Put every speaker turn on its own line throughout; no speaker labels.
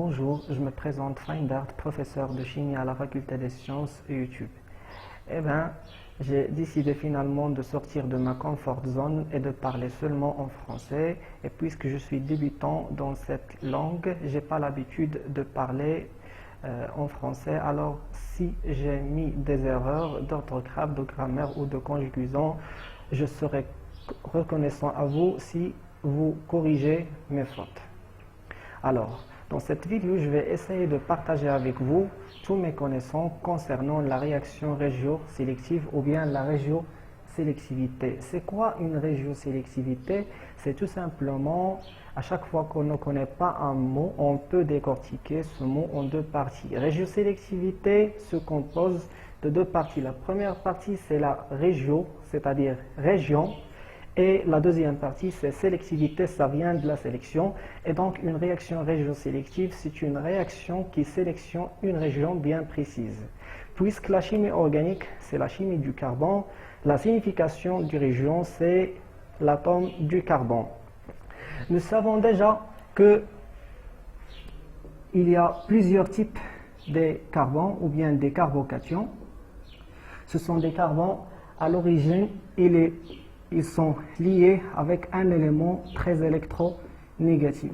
Bonjour, je me présente Feindert, professeur de chimie à la faculté des sciences et YouTube. J'ai décidé finalement de sortir de ma comfort zone et de parler seulement en français. Et puisque je suis débutant dans cette langue, j'ai pas l'habitude de parler en français. Alors, si j'ai mis des erreurs d'orthographe, de grammaire ou de conjugaison, je serai reconnaissant à vous si vous corrigez mes fautes. Alors, dans cette vidéo, je vais essayer de partager avec vous tous mes connaissances concernant la réaction régio-sélective ou bien la régiosélectivité. C'est quoi une régiosélectivité? C'est tout simplement, à chaque fois qu'on ne connaît pas un mot, on peut décortiquer ce mot en deux parties. Régiosélectivité se compose de deux parties. La première partie, c'est la régio, c'est-à-dire région. Et la deuxième partie, c'est sélectivité, ça vient de la sélection. Et donc, une réaction régiosélective, c'est une réaction qui sélectionne une région bien précise. Puisque la chimie organique, c'est la chimie du carbone, la signification du région, c'est l'atome du carbone. Nous savons déjà qu'il y a plusieurs types de carbones ou bien des carbocations. Ce sont des carbones, à l'origine, ils sont liés avec un élément très électronégatif,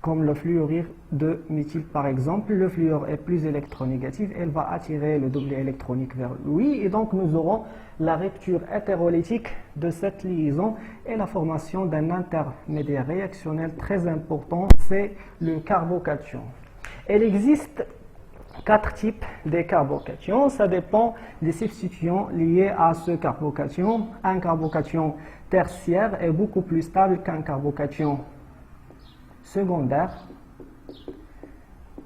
comme le fluorure de méthyle par exemple. Le fluor est plus électronégatif, elle va attirer le doublet électronique vers lui, et donc nous aurons la rupture hétérolytique de cette liaison et la formation d'un intermédiaire réactionnel très important, c'est le carbocation. Il existe 4 types de carbocations, ça dépend des substituants liés à ce carbocation. Un carbocation tertiaire est beaucoup plus stable qu'un carbocation secondaire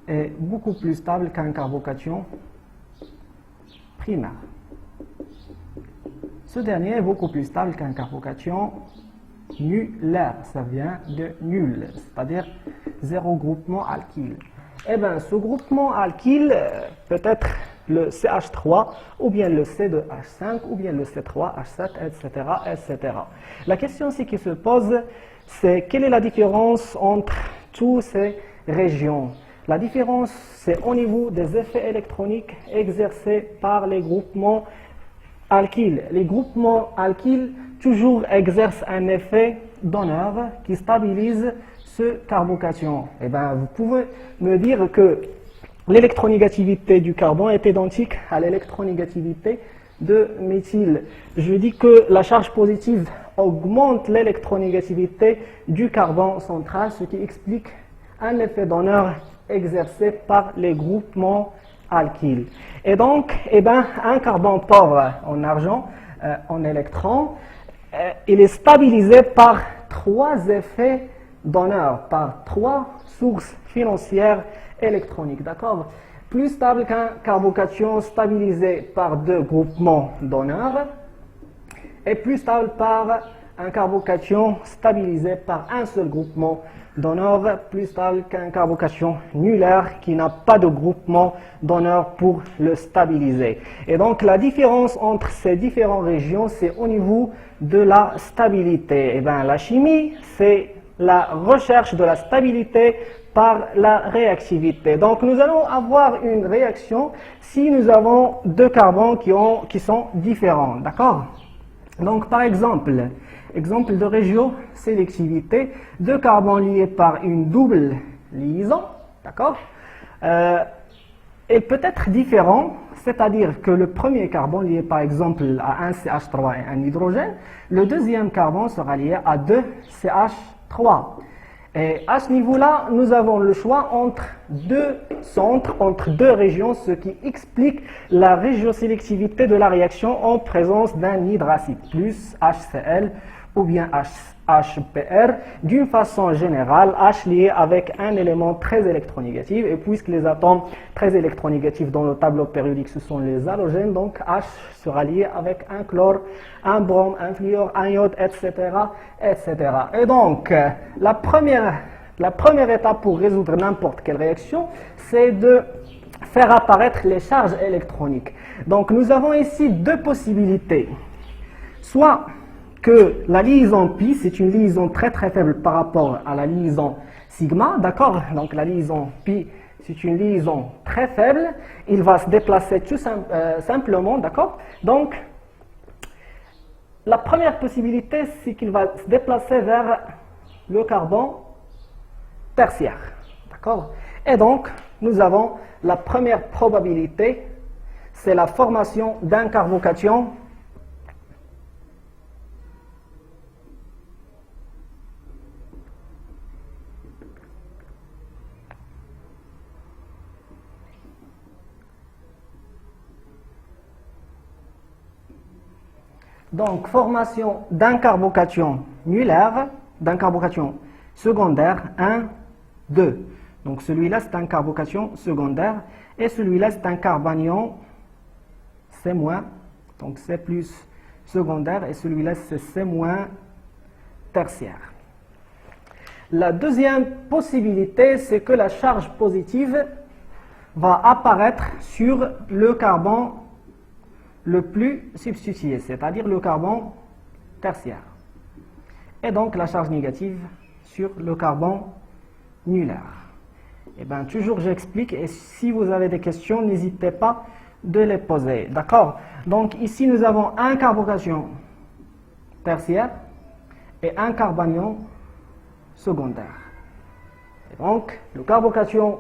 et beaucoup plus stable qu'un carbocation primaire. Ce dernier est beaucoup plus stable qu'un carbocation nullaire, ça vient de nul, c'est-à-dire zéro groupement alkyle. Ce groupement alkyle peut être le CH3 ou bien le C2H5 ou bien le C3H7, etc., etc. La question qui se pose, c'est quelle est la différence entre toutes ces régions? La différence, c'est au niveau des effets électroniques exercés par les groupements alkyles. Les groupements alkyles toujours exercent un effet donneur qui stabilise ce carbocation. Vous pouvez me dire que l'électronégativité du carbone est identique à l'électronégativité de méthyle. Je dis que la charge positive augmente l'électronégativité du carbone central, ce qui explique un effet donneur exercé par les groupements alkyles. Et donc, un carbone pauvre en argent, en électrons, il est stabilisé par 3 effets donneurs, par 3 sources financières électroniques, d'accord? Plus stable qu'un carbocation stabilisé par 2 groupements donneurs et plus stable par un carbocation stabilisé par un seul groupement donneur, plus stable qu'un carbocation nullaire qui n'a pas de groupement donneur pour le stabiliser. Et donc la différence entre ces différentes régions, c'est au niveau de la stabilité. La chimie, c'est la recherche de la stabilité par la réactivité. Donc nous allons avoir une réaction si nous avons 2 carbones qui sont différents, d'accord? Donc par exemple de régiosélectivité, 2 carbones liés par une double liaison, d'accord? Et peut être différent, c'est-à-dire que le premier carbone lié par exemple à un CH3 et un hydrogène, le deuxième carbone sera lié à 2 CH3. Et à ce niveau-là, nous avons le choix entre 2 centres, entre 2 régions, ce qui explique la régiosélectivité de la réaction en présence d'un hydracide, plus HCl ou bien HPr. D'une façon générale, H lié avec un élément très électronégatif, et puisque les atomes très électronégatifs dans le tableau périodique, ce sont les halogènes, donc H sera lié avec un chlore, un brome, un fluor, un iode, etc., etc. Et donc, la première étape pour résoudre n'importe quelle réaction, c'est de faire apparaître les charges électroniques. Donc, nous avons ici 2 possibilités. Soit que la liaison pi, c'est une liaison très très faible par rapport à la liaison sigma, d'accord? Donc la liaison pi, c'est une liaison très faible, il va se déplacer tout simplement, d'accord? Donc, la première possibilité, c'est qu'il va se déplacer vers le carbone tertiaire, d'accord? Et donc, nous avons la première probabilité, c'est la formation d'un carbocation donc, formation d'un carbocation nulaire, d'un carbocation secondaire, 1, 2. Donc, celui-là, c'est un carbocation secondaire. Et celui-là, c'est un carbanion C-. Donc, C plus secondaire. Et celui-là, c'est C- tertiaire. La deuxième possibilité, c'est que la charge positive va apparaître sur le carbone le plus substitué, c'est-à-dire le carbone tertiaire. Et donc la charge négative sur le carbone nulaire. Et bien toujours j'explique, et si vous avez des questions, n'hésitez pas de les poser. D'accord? Donc ici nous avons un carbocation tertiaire et un carbanion secondaire. Et donc le carbocation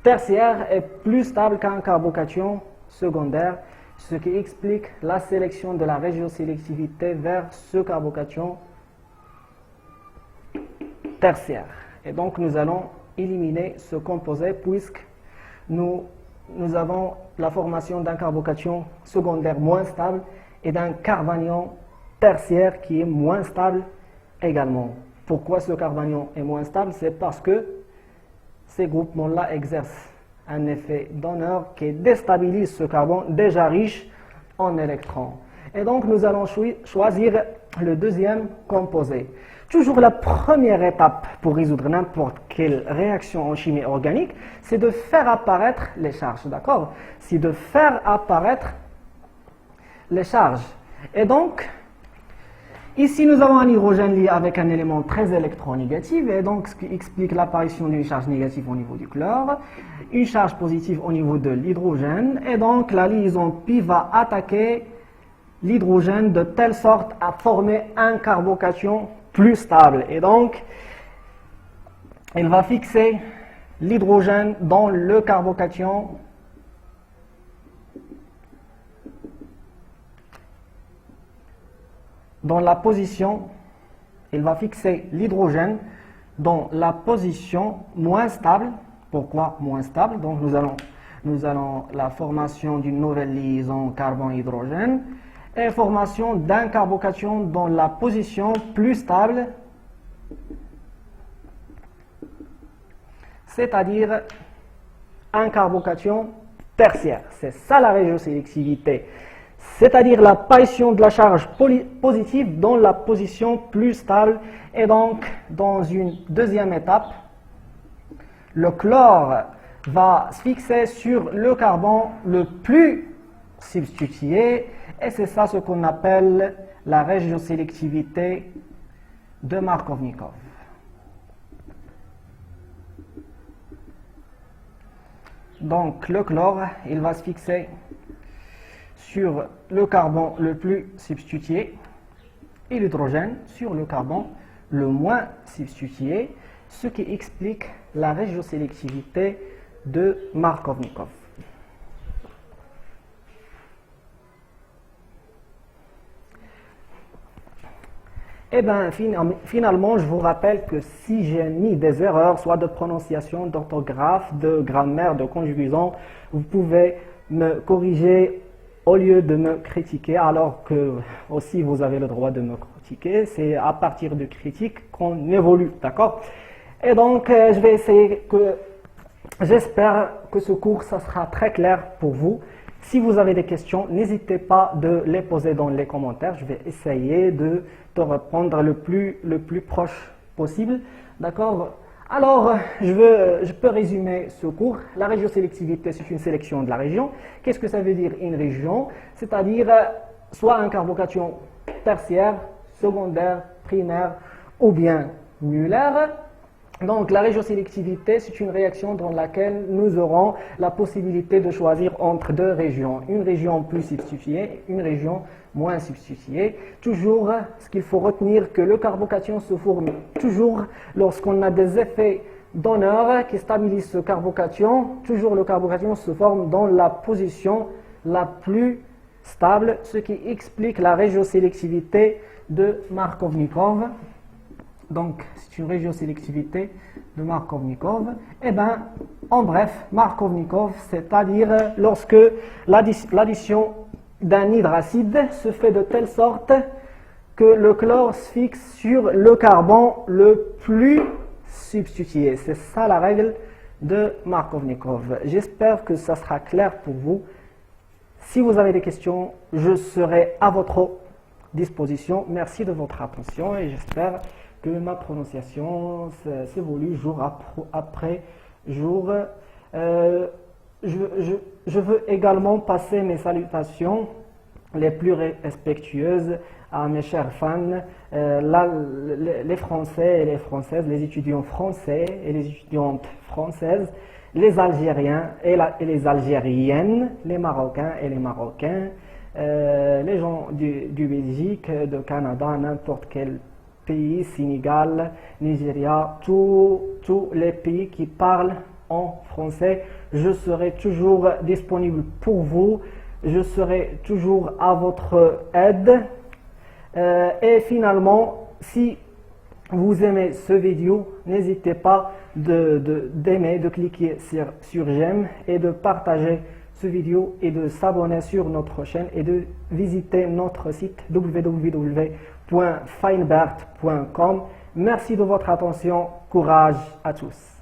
tertiaire est plus stable qu'un carbocation secondaire, ce qui explique la sélection de la régiosélectivité vers ce carbocation tertiaire. Et donc nous allons éliminer ce composé puisque nous avons la formation d'un carbocation secondaire moins stable et d'un carbanion tertiaire qui est moins stable également. Pourquoi ce carbanion est moins stable? C'est parce que ces groupements-là exercent un effet donneur qui déstabilise ce carbone déjà riche en électrons. Et donc nous allons choisir le deuxième composé. Toujours la première étape pour résoudre n'importe quelle réaction en chimie organique, c'est de faire apparaître les charges, d'accord? C'est de faire apparaître les charges. Et donc, ici nous avons un hydrogène lié avec un élément très électronégatif, et donc ce qui explique l'apparition d'une charge négative au niveau du chlore, une charge positive au niveau de l'hydrogène, et donc la liaison pi va attaquer l'hydrogène de telle sorte à former un carbocation plus stable. Et donc, elle va fixer l'hydrogène dans le carbocation dans la position, il va fixer l'hydrogène dans la position moins stable. Pourquoi moins stable? Donc nous allons la formation d'une nouvelle liaison carbone-hydrogène et formation d'un carbocation dans la position plus stable, c'est-à-dire un carbocation tertiaire. C'est ça la régiosélectivité. C'est-à-dire l'apparition de la charge positive dans la position plus stable. Et donc, dans une deuxième étape, le chlore va se fixer sur le carbone le plus substitué. Et c'est ça ce qu'on appelle la régiosélectivité de Markovnikov. Donc, le chlore, il va se fixer sur le carbone le plus substitué et l'hydrogène sur le carbone le moins substitué, ce qui explique la régiosélectivité de Markovnikov. Et bien, finalement, je vous rappelle que si j'ai mis des erreurs, soit de prononciation, d'orthographe, de grammaire, de conjugaison, vous pouvez me corriger au lieu de me critiquer, alors que aussi vous avez le droit de me critiquer. C'est à partir de critiques qu'on évolue, d'accord? Et donc, je vais essayer j'espère que ce cours, ça sera très clair pour vous. Si vous avez des questions, n'hésitez pas de les poser dans les commentaires. Je vais essayer de te répondre le plus proche possible. D'accord? Alors, je peux résumer ce cours. La régiosélectivité, c'est une sélection de la région. Qu'est-ce que ça veut dire une région? C'est-à-dire soit un carbocation tertiaire, secondaire, primaire ou bien nulaire. Donc, la régiosélectivité, c'est une réaction dans laquelle nous aurons la possibilité de choisir entre deux régions. Une région plus substituée, une région moins substituée. Toujours, ce qu'il faut retenir, que le carbocation se forme toujours lorsqu'on a des effets donneurs qui stabilisent ce carbocation. Toujours, le carbocation se forme dans la position la plus stable, ce qui explique la régiosélectivité de Markovnikov. Donc, c'est une régiosélectivité de Markovnikov. Eh bien, en bref, Markovnikov, c'est-à-dire lorsque l'addition d'un hydracide se fait de telle sorte que le chlore se fixe sur le carbone le plus substitué. C'est ça la règle de Markovnikov. J'espère que ça sera clair pour vous. Si vous avez des questions, je serai à votre disposition. Merci de votre attention et j'espère que ma prononciation s'évolue jour après jour. Je veux également passer mes salutations les plus respectueuses à mes chers fans, les Français et les Françaises, les étudiants français et les étudiantes françaises, les Algériens et les Algériennes, les Marocains et les Marocains, les gens du Belgique, de Canada, n'importe quel pays, Sénégal, Nigeria, tous les pays qui parlent en français. Je serai toujours disponible pour vous. Je serai toujours à votre aide. Et finalement, si vous aimez ce vidéo, n'hésitez pas d'aimer, de cliquer sur j'aime et de partager ce vidéo et de s'abonner sur notre chaîne et de visiter notre site www.feinbert.com. Merci de votre attention. Courage à tous.